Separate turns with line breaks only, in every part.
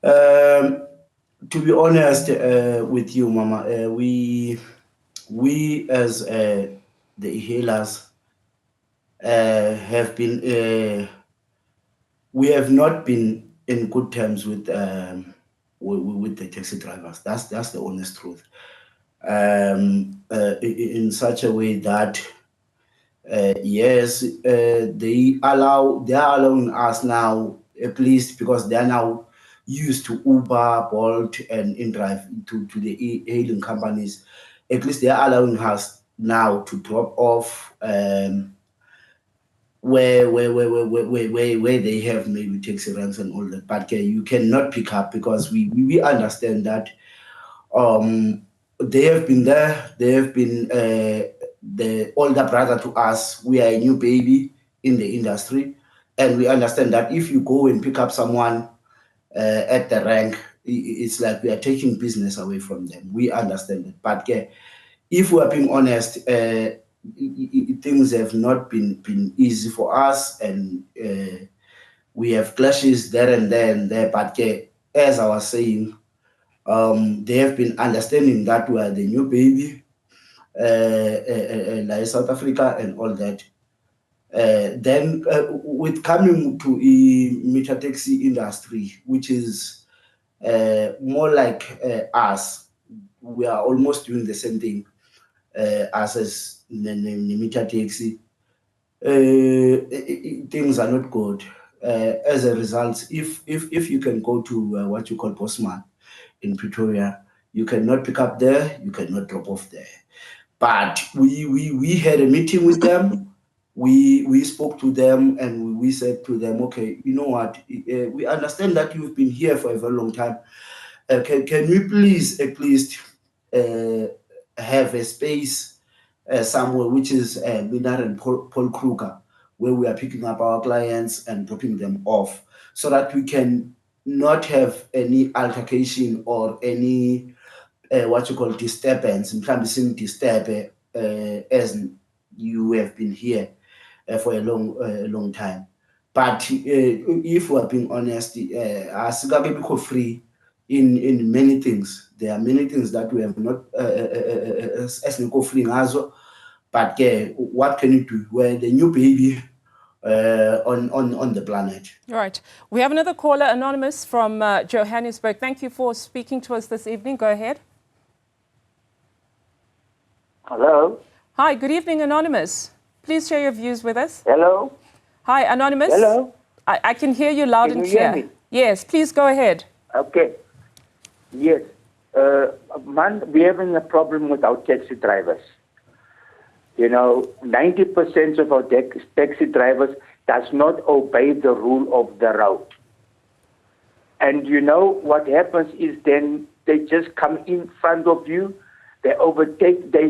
To be honest with you, Mama, we as the healers have been we have not been in good terms with the taxi drivers. That's the honest truth. In such a way that yes, they are allowing us now, at least because they are now used to Uber, Bolt, and InDrive to the hailing companies. At least they are allowing us now to drop off where they have maybe taxi ranks and all that. But you cannot pick up because we understand that they have been there. They have been the older brother to us. We are a new baby in the industry, and we understand that if you go and pick up someone at the rank, it's like we are taking business away from them. We understand it, but if we are being honest, things have not been easy for us, and we have clashes there and there and there. But as I was saying, they have been understanding that we are the new baby, like South Africa and all that. Then with coming to a meter taxi industry, which is more like us, we are almost doing the same thing as the meter taxi. Things are not good. As a result, if you can go to what you call Postman in Pretoria, you cannot pick up there, you cannot drop off there. But we had a meeting with them. We spoke to them and we said to them, okay, you know what? We understand that you've been here for a very long time. Can we please at least uh, have a space somewhere which is Minar and Paul Kruger, where we are picking up our clients and dropping them off, so that we can not have any altercation or any what you call disturbance, mhlawumbe disturb as you have been here for a long time. But if we are being honest, asikabe bikho free in many things. There are many things that we have not esingekho free ngazo. But what can you do? We're the new baby on the planet.
All right. We have another caller, Anonymous from Johannesburg. Thank you for speaking to us this evening. Go ahead.
Hello.
Hi, good evening, Anonymous. Please share your views with us.
Hello.
Hi, Anonymous.
Hello.
I can hear you loud and clear.
Hear me?
Yes, please go ahead.
Okay. Yes. Man, we're having a problem with our taxi drivers. You know, 90% of our taxi drivers does not obey the rule of the road. And you know what happens is then they just come in front of you, they overtake, they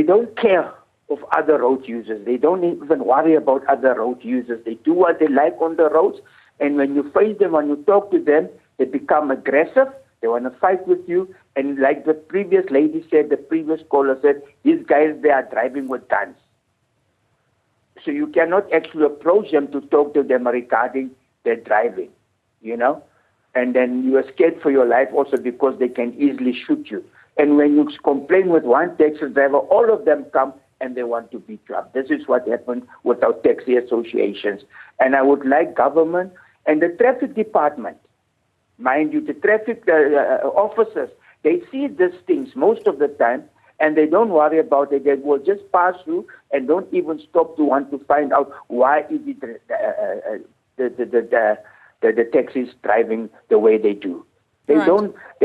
don't care of other road users. They don't even worry about other road users. They do what they like on the roads. And when you face them, when you talk to them, they become aggressive. They want to fight with you. And like the previous lady said, the previous caller said, these guys, they are driving with guns. So you cannot actually approach them to talk to them regarding their driving, you know. And then you are scared for your life also because they can easily shoot you. And when you complain with one taxi driver, all of them come and they want to beat you up. This is what happened with our taxi associations. And I would like government and the traffic department, mind you, the traffic officers, they see these things most of the time and they don't worry about it. They will just pass through and don't even stop to want to find out why is it the taxis driving the way they do. They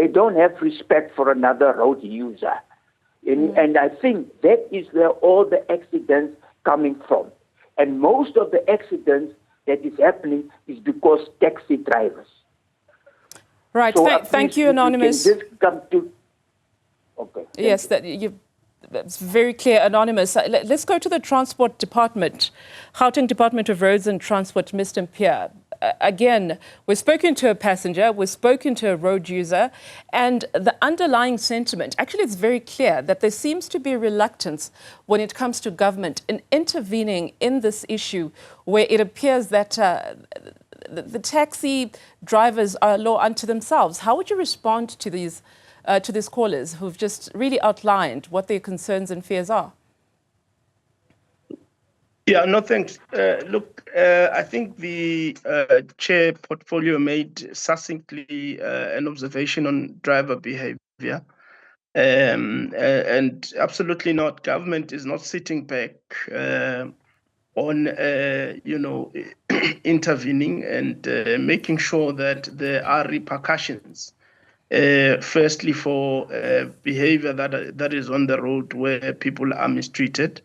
don't have respect for another road user. And I think that is where all the accidents coming from. And most of the accidents that is happening is because taxi drivers.
Right.
So
thank you, Anonymous.
Just come to... Okay.
Yes, that's very clear, Anonymous. Let's go to the Transport Department, Gauteng Department of Roads and Transport, Mr. Mpia. again, we've spoken to a passenger, we've spoken to a road user, and the underlying sentiment, actually it's very clear that there seems to be reluctance when it comes to government in intervening in this issue where it appears that the taxi drivers are a law unto themselves. How would you respond to these callers who've just really outlined what their concerns and fears are?
Yeah, no, thanks. Look, I think the chair portfolio made succinctly an observation on driver behavior. And absolutely not. Government is not sitting back on, intervening and making sure that there are repercussions. Firstly, for behavior that is on the road where people are mistreated.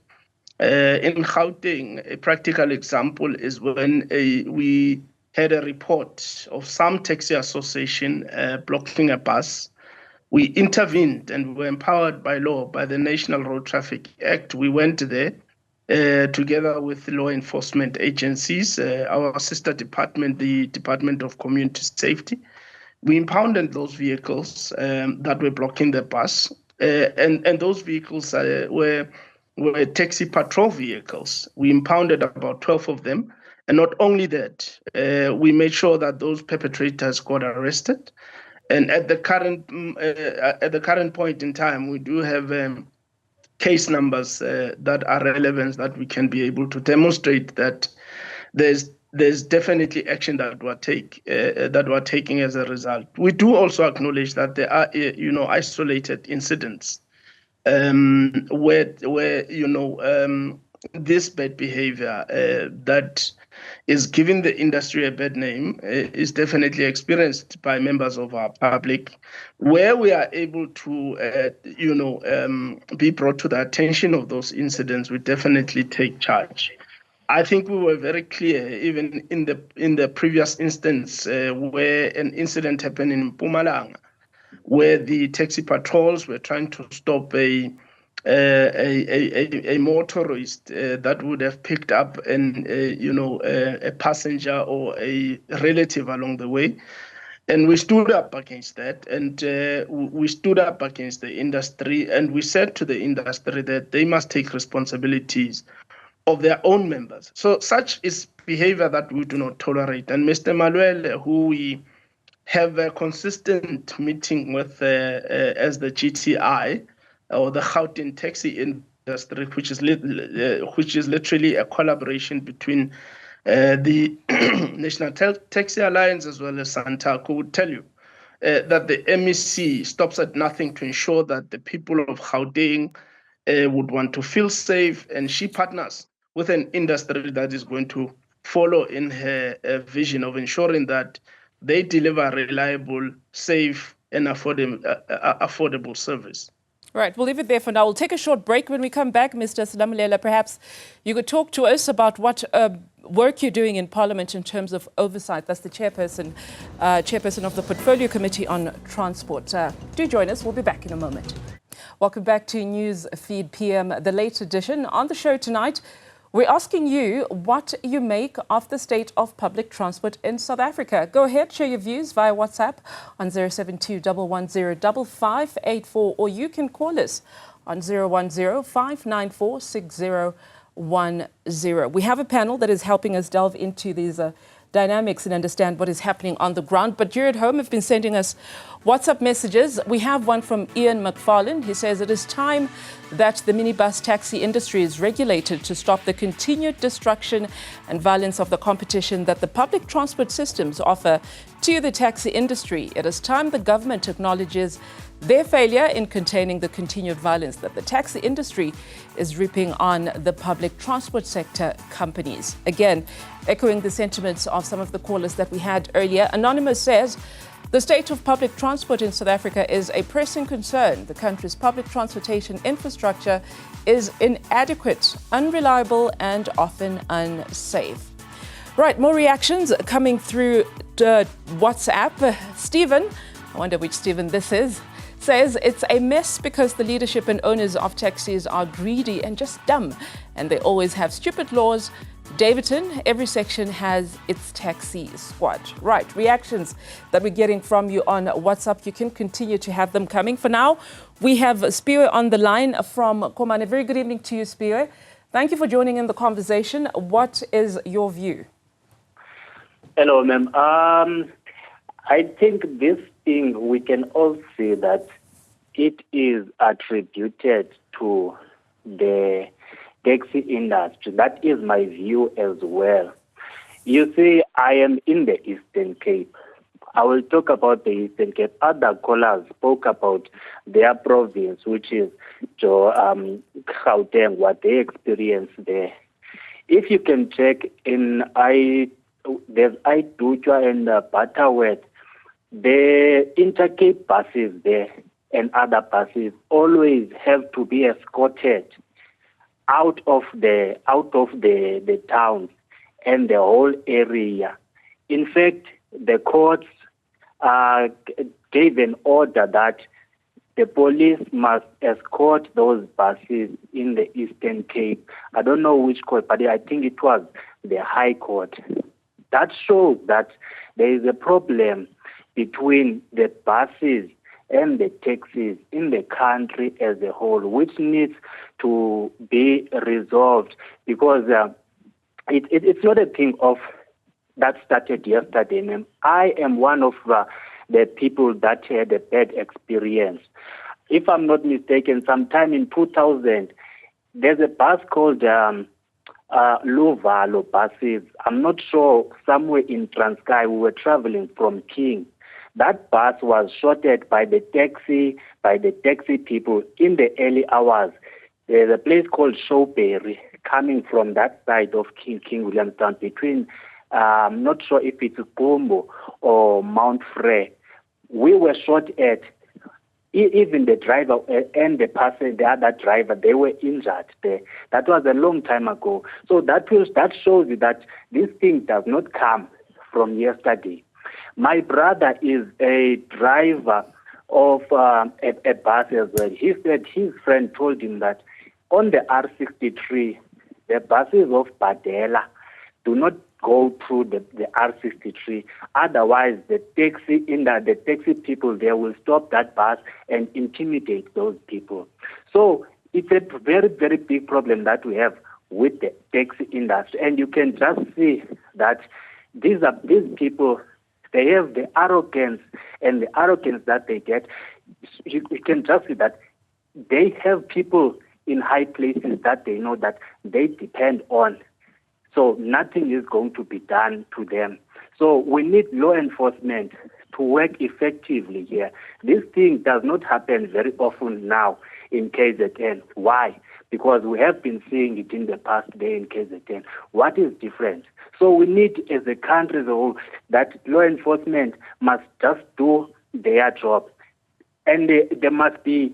In Gauteng, a practical example is when we had a report of some taxi association blocking a bus. We intervened and were empowered by law, by the National Road Traffic Act. We went there together with law enforcement agencies, our sister department, the Department of Community Safety. We impounded those vehicles that were blocking the bus, and those vehicles were taxi patrol vehicles. We impounded about 12 of them. And not only that, we made sure that those perpetrators got arrested. And at the current point in time, we do have case numbers that are relevant, that we can be able to demonstrate that there's definitely action that we're taking as a result. We do also acknowledge that there are isolated incidents where this bad behavior that is giving the industry a bad name is definitely experienced by members of our public. Where we are able to, be brought to the attention of those incidents, we definitely take charge. I think we were very clear, even in the previous instance where an incident happened in Mpumalanga, where the taxi patrols were trying to stop a motorist that would have picked up a passenger or a relative along the way. And we stood up against that, and we stood up against the industry, and we said to the industry that they must take responsibilities of their own members. So such is behavior that we do not tolerate. And Mr. Manuel, who we have a consistent meeting with as the GTI, or the Gauteng taxi industry, which is literally a collaboration between the National Taxi Alliance as well as Santaco, would tell you that the MEC stops at nothing to ensure that the people of Gauteng would want to feel safe, and she partners with an industry that is going to follow in her vision of ensuring that they deliver reliable, safe, and affordable service.
Right, we'll leave it there for now. We'll take a short break. When we come back, Mr. Selamulela, perhaps you could talk to us about what work you're doing in Parliament in terms of oversight. That's the chairperson of the Portfolio Committee on Transport. Do join us. We'll be back in a moment. Welcome back to News Feed PM, the late edition. On the show tonight, we're asking you what you make of the state of public transport in South Africa. Go ahead, share your views via WhatsApp on 072-110-5584, or you can call us on 010-594-6010. We have a panel that is helping us delve into these dynamics and understand what is happening on the ground. But you at home have been sending us WhatsApp messages. We have one from Ian McFarlane. He says it is time that the minibus taxi industry is regulated to stop the continued destruction and violence of the competition that the public transport systems offer to the taxi industry. It is time the government acknowledges their failure in containing the continued violence that the taxi industry is reaping on the public transport sector companies. Again, echoing the sentiments of some of the callers that we had earlier, Anonymous says, the state of public transport in South Africa is a pressing concern. The country's public transportation infrastructure is inadequate, unreliable, and often unsafe. Right, more reactions coming through WhatsApp. Stephen, I wonder which Stephen this is, says it's a mess because the leadership and owners of taxis are greedy and just dumb, and they always have stupid laws Davidson, every section has its taxi squad. Right, reactions that we're getting from you on WhatsApp, you can continue to have them coming. For now, we have Spiwe on the line from Komane. Very good evening to you, Spiwe. Thank you for joining in the conversation. What is your view?
Hello, ma'am. I think this thing, we can all see that it is attributed to the taxi industry. That is my view as well. You see, I am in the Eastern Cape. I will talk about the Eastern Cape. Other callers spoke about their province, which is Gauteng, what they experience there. If you can check in there's Idutwa and Butterworth, the Intercape buses there and other buses always have to be escorted out of the towns and the whole area. In fact, the courts gave an order that the police must escort those buses in the Eastern Cape. I don't know which court, but I think it was the High Court. That shows that there is a problem between the buses and the taxis in the country as a whole, which needs to be resolved, because it's not a thing of that started yesterday. Ma'am. I am one of the people that had a bad experience. If I'm not mistaken, sometime in 2000, there's a bus called Luvalo buses. I'm not sure, somewhere in Transkei. We were traveling from King. That bus was shorted by the taxi people in the early hours. There's a place called Showberry coming from that side of King Williamstown between, I'm not sure if it's Gombo or Mount Frere. We were shot at. Even the driver and the other driver, they were injured there. That was a long time ago. So that shows you that this thing does not come from yesterday. My brother is a driver of a bus as well. He said his friend told him that on the R63, the buses of Badela do not go through the R63. Otherwise, the taxi people there will stop that bus and intimidate those people. So it's a very, very big problem that we have with the taxi industry. And you can just see that these people, they have the arrogance, and the arrogance that they get, you can just see that they have people in high places that they know that they depend on. So nothing is going to be done to them. So we need law enforcement to work effectively here. This thing does not happen very often now in KZN. Why? Because we have been seeing it in the past day in KZN. What is different? So we need, as a country as a whole, that law enforcement must just do their job. And there must be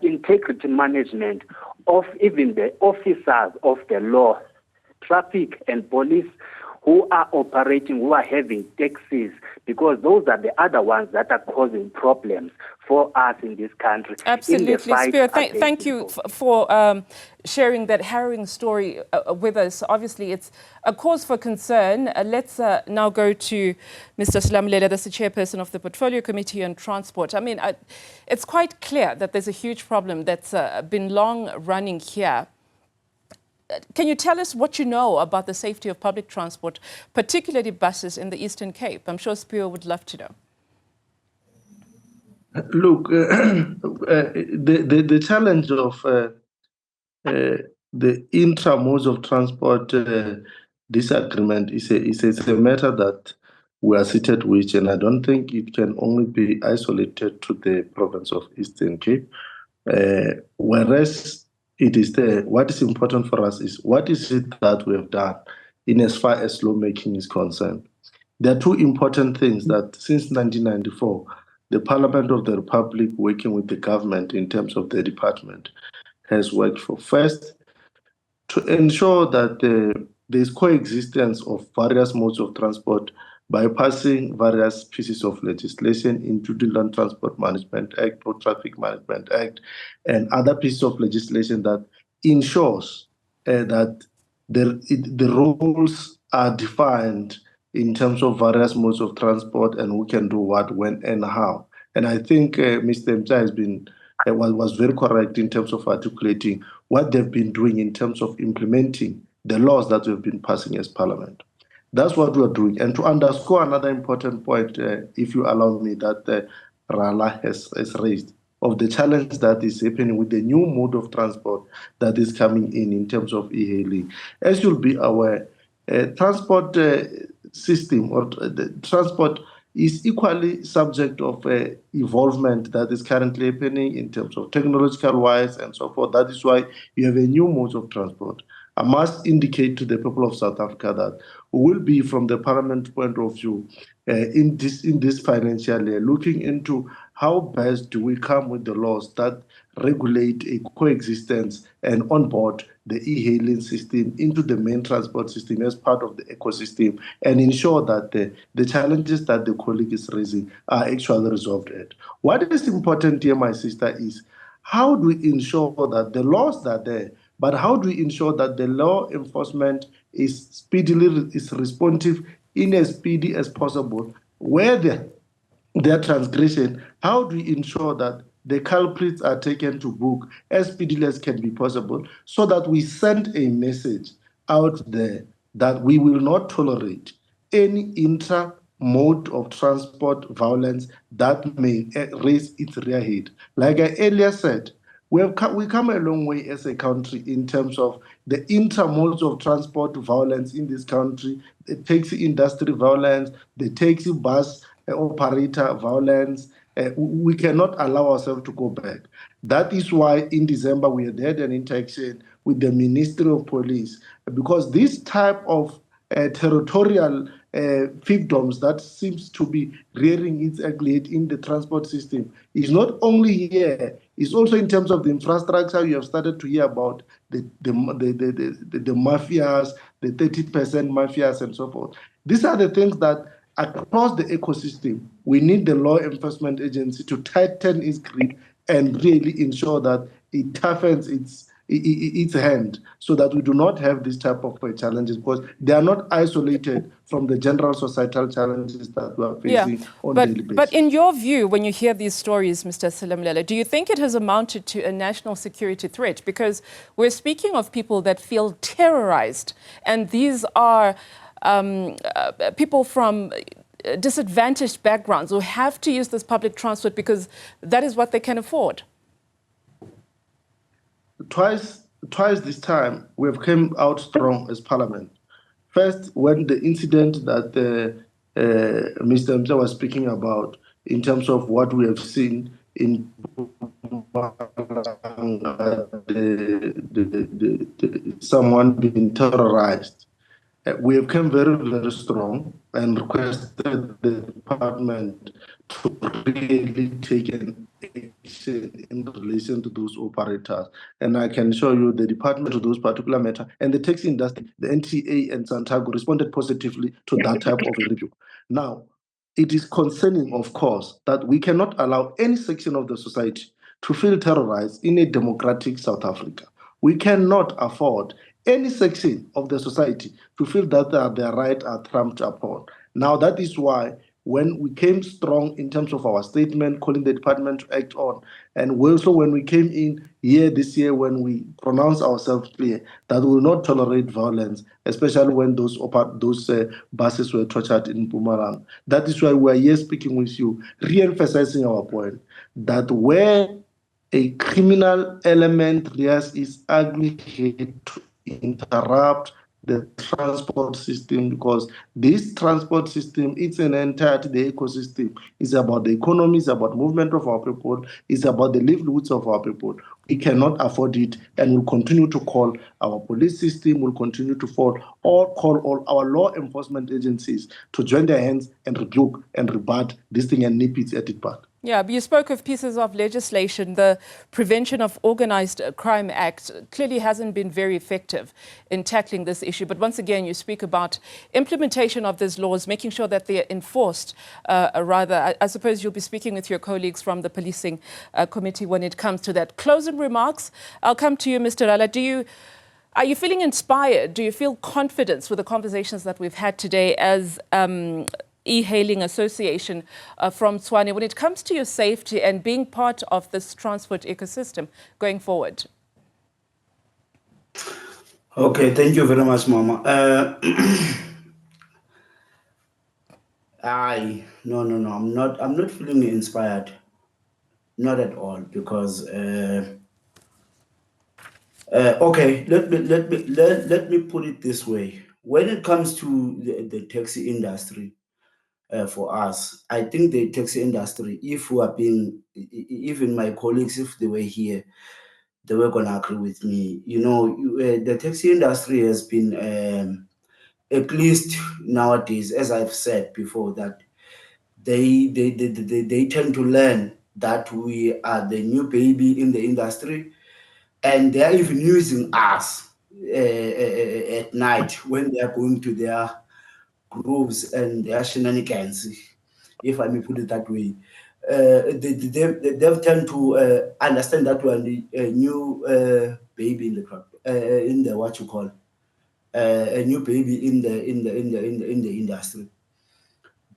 integrity management of even the officers of the law, traffic and police who are operating, who are having taxis, because those are the other ones that are causing problems for us in this country.
Absolutely, Spiwe. Thank you for sharing that harrowing story with us. Obviously, it's a cause for concern. Let's now go to Mr. Slamulele, that's the chairperson of the Portfolio Committee on Transport. I mean, it's quite clear that there's a huge problem that's been long running here. Can you tell us what you know about the safety of public transport, particularly buses in the Eastern Cape? I'm sure Spiwe would love to know.
Look, the challenge of the intra-modes of transport disagreement is a matter that we are seated with, and I don't think it can only be isolated to the province of Eastern Cape. Whereas it is there, what is important for us is what is it that we have done in as far as lawmaking is concerned. There are two important things that since 1994, the Parliament of the Republic, working with the government in terms of the department, has worked for. First, to ensure that there is coexistence of various modes of transport by passing various pieces of legislation, including Land Transport Management Act, Road Traffic Management Act, and other pieces of legislation that ensures that the rules are defined in terms of various modes of transport and who can do what, when, and how. And I think Mr. Mcha has been was very correct in terms of articulating what they've been doing in terms of implementing the laws that we've been passing as Parliament. That's what we're doing. And to underscore another important point, if you allow me, that Rala has raised, of the challenge that is happening with the new mode of transport that is coming in terms of e-hailing. As you'll be aware, transport system or the transport is equally subject of evolvement that is currently happening in terms of technological wise and so forth. That is why you have a new mode of transport. I must indicate to the people of South Africa that we will be, from the Parliament point of view, in this financial year, looking into how best do we come with the laws that regulate a coexistence and onboard the e-hailing system into the main transport system as part of the ecosystem, and ensure that the challenges that the colleague is raising are actually resolved. What is important here, my sister, is how do we ensure that the laws are there, but how do we ensure that the law enforcement is responsive in as speedy as possible? Where their transgression, how do we ensure that the culprits are taken to book as speedily as can be possible, so that we send a message out there that we will not tolerate any intra-mode of transport violence that may raise its rear head. Like I earlier said, we come a long way as a country in terms of the inter-modes of transport violence in this country, the taxi industry violence, the taxi bus operator violence. We cannot allow ourselves to go back. That is why in December we had an interaction with the Ministry of Police, because this type of territorial fiefdoms that seems to be rearing its ugly head in the transport system is not only here, it's also in terms of the infrastructure. You have started to hear about the mafias, the 30% mafias and so forth. These are the things that across the ecosystem, we need the law enforcement agency to tighten its grip and really ensure that it toughens its hand, so that we do not have this type of challenges, because they are not isolated from the general societal challenges that we are facing on a daily basis.
But in your view, when you hear these stories, Mr. Silamlele, do you think it has amounted to a national security threat? Because we're speaking of people that feel terrorized, and these are people from disadvantaged backgrounds who have to use this public transport because that is what they can afford.
Twice this time, we have come out strong as Parliament. First, when the incident that Mr. Mcha was speaking about, in terms of what we have seen in someone being terrorized, we have come very, very strong and requested the department to really take an action in relation to those operators. And I can show you the department to those particular matter, and the taxi industry, the NTA and Santago responded positively to that type of a review. Now, it is concerning, of course, that we cannot allow any section of the society to feel terrorized in a democratic South Africa. We cannot afford any section of the society to feel that their rights are trampled upon. Now, that is why when we came strong in terms of our statement, calling the department to act on, and also when we came in here this year, when we pronounced ourselves clear that we will not tolerate violence, especially when those buses were tortured in Mpumalanga. That is why we are here speaking with you, re-emphasizing our point that where a criminal element rears its ugly head to interrupt the transport system, because this transport system, it's an entirety, the ecosystem. It's about the economy, it's about movement of our people, it's about the livelihoods of our people. We cannot afford it, and we'll continue to call our police system, we'll continue to call all our law enforcement agencies to join their hands and rebuke and rebut this thing and nip it at it back.
Yeah, but you spoke of pieces of legislation. The Prevention of Organized Crime Act clearly hasn't been very effective in tackling this issue. But once again, you speak about implementation of these laws, making sure that they're enforced. I suppose you'll be speaking with your colleagues from the policing committee when it comes to that. Closing remarks. I'll come to you, Mr. Rala. Are you feeling inspired? Do you feel confidence with the conversations that we've had today as e-hailing association from Tshwane when it comes to your safety and being part of this transport ecosystem going forward?
Okay, thank you very much, Mama. No, I'm not feeling inspired. Not at all, because okay, let me put it this way. When it comes to the taxi industry, for us, I think the taxi industry, if we are being, even my colleagues, if they were here, they were gonna agree with me. The taxi industry has been, at least nowadays, as I've said before, that they tend to learn that we are the new baby in the industry, and they are even using us at night when they are going to their grooves and their shenanigans, if I may put it that way. They've tend to understand that we are the new baby in the crop, in the what you call a new baby in the industry.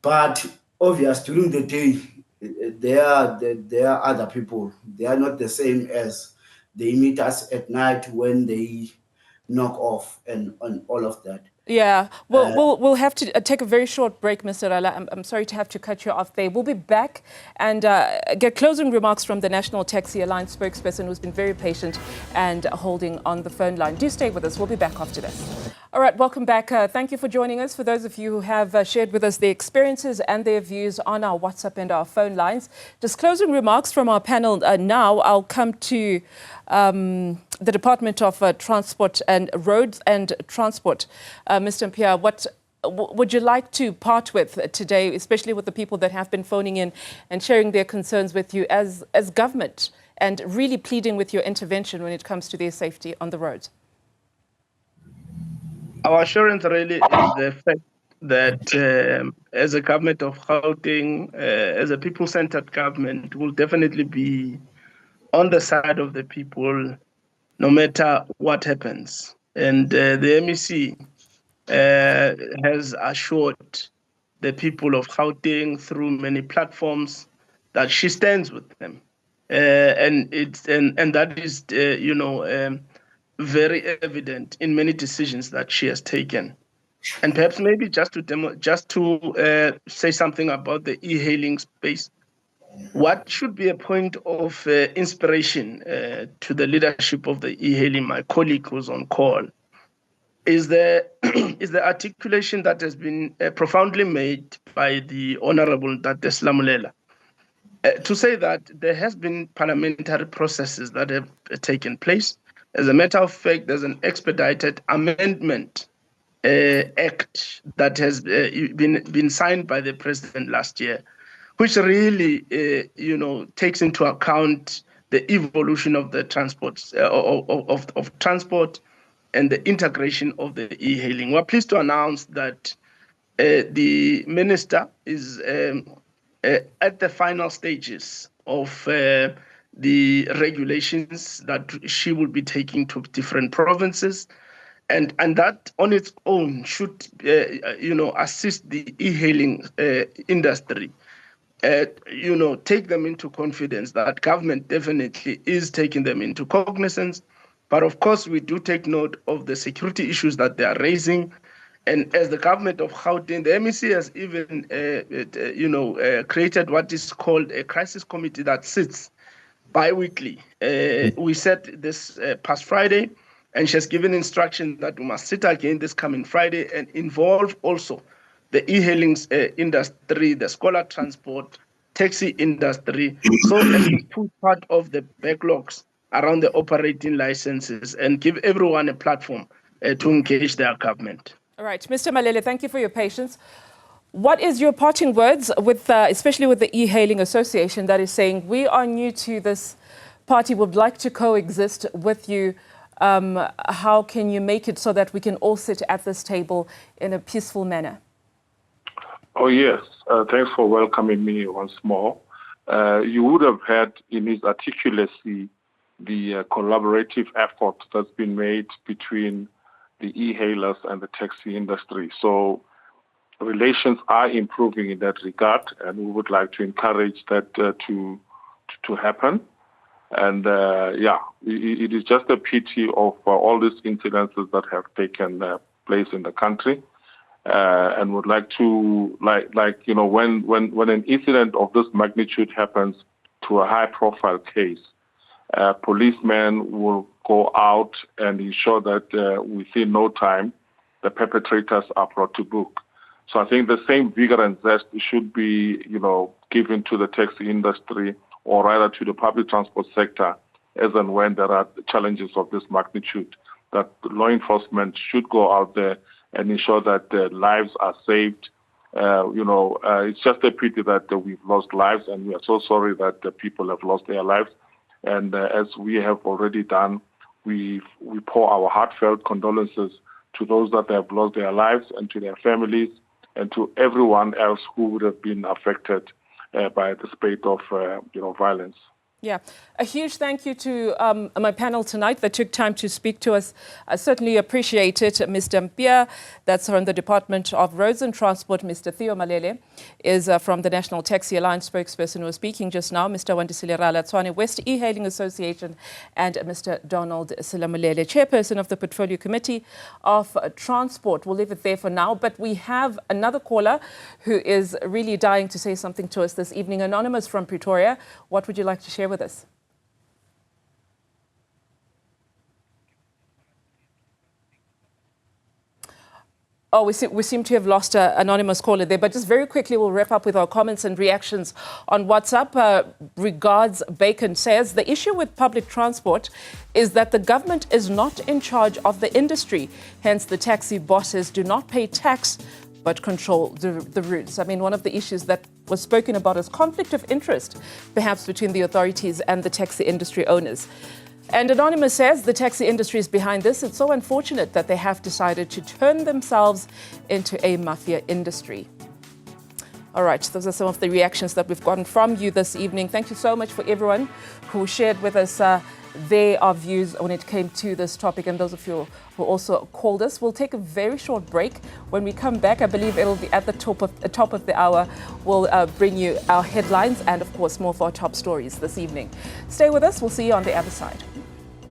But obvious during the day, there are other people. They are not the same as they meet us at night when they knock off and all of that.
Yeah, we'll have to take a very short break, Mr. Rala. I'm sorry to have to cut you off there. We'll be back and get closing remarks from the National Taxi Alliance spokesperson, who's been very patient and holding on the phone line. Do stay with us. We'll be back after this. All right, welcome back. Thank you for joining us. For those of you who have shared with us their experiences and their views on our WhatsApp and our phone lines. Just closing remarks from our panel now. I'll come to the Department of Transport and Roads and Transport. Mr. Mpia, what would you like to part with today, especially with the people that have been phoning in and sharing their concerns with you as government and really pleading with your intervention when it comes to their safety on the roads?
Our assurance really is the fact that as a government of Gauteng, as a people-centered government, will definitely be on the side of the people no matter what happens. And the MEC has assured the people of Gauteng through many platforms that she stands with them. And that is, very evident in many decisions that she has taken. And perhaps maybe just to say something about the e-hailing space, what should be a point of inspiration to the leadership of the e-hailing, my colleague who's on call, is the articulation that has been profoundly made by the Honorable Tate Slamulela, to say that there has been parliamentary processes that have taken place. As a matter of fact, there's an expedited amendment act that has been signed by the president last year, which really, takes into account the evolution of the transport of transport and the integration of the e-hailing. We're pleased to announce that the minister is at the final stages of the regulations that she will be taking to different provinces. And that on its own should, assist the e-hailing industry, take them into confidence that government definitely is taking them into cognizance. But of course, we do take note of the security issues that they are raising. And as the government of Gauteng, the MEC has even, created what is called a crisis committee that sits bi-weekly. We said this past Friday, and she has given instruction that we must sit again this coming Friday and involve also the e-hailing industry, the scholar transport, taxi industry, so as to put part of the backlogs around the operating licenses and give everyone a platform to engage their government.
All right, Mr. Malele, thank you for your patience. What is your parting words with, especially with the e-hailing association that is saying, we are new to this party, would like to coexist with you. How can you make it so that we can all sit at this table in a peaceful manner?
Oh, yes. Thanks for welcoming me once more. You would have heard in his articulacy the collaborative effort that's been made between the e-hailers and the taxi industry. So relations are improving in that regard, and we would like to encourage that to happen. And it is just a pity of all these incidences that have taken place in the country, and would like to when an incident of this magnitude happens to a high-profile case, policemen will go out and ensure that within no time the perpetrators are brought to book. So I think the same vigor and zest should be, given to the taxi industry, or rather to the public transport sector, as and when there are challenges of this magnitude, that law enforcement should go out there and ensure that lives are saved. It's just a pity that we've lost lives, and we are so sorry that the people have lost their lives. And as we have already done, we pour our heartfelt condolences to those that have lost their lives and to their families and to everyone else who would have been affected by the spate of violence.
Yeah, a huge thank you to my panel tonight that took time to speak to us. I certainly appreciate it. Mr. Mpia, that's from the Department of Roads and Transport. Mr. Theo Malele is from the National Taxi Alliance spokesperson who was speaking just now. Mr. Wandisile Rala, West E-Hailing Association, and Mr. Donald Silamulele, chairperson of the Portfolio Committee of Transport. We'll leave it there for now, but we have another caller who is really dying to say something to us this evening. Anonymous from Pretoria, what would you like to share with us? Oh, we seem to have lost an anonymous caller there, but just very quickly, we'll wrap up with our comments and reactions on WhatsApp. Regards Bacon says, the issue with public transport is that the government is not in charge of the industry. Hence, the taxi bosses do not pay tax, but control the routes. I mean, one of the issues that was spoken about is conflict of interest, perhaps between the authorities and the taxi industry owners. And Anonymous says the taxi industry is behind this. It's so unfortunate that they have decided to turn themselves into a mafia industry. All right, those are some of the reactions that we've gotten from you this evening. Thank you so much for everyone who shared with us their views when it came to this topic, and those of you who also called us. We'll take a very short break. When we come back, I believe it'll be at the top of the hour. We'll bring you our headlines and, of course, more of our top stories this evening. Stay with us. We'll see you on the other side.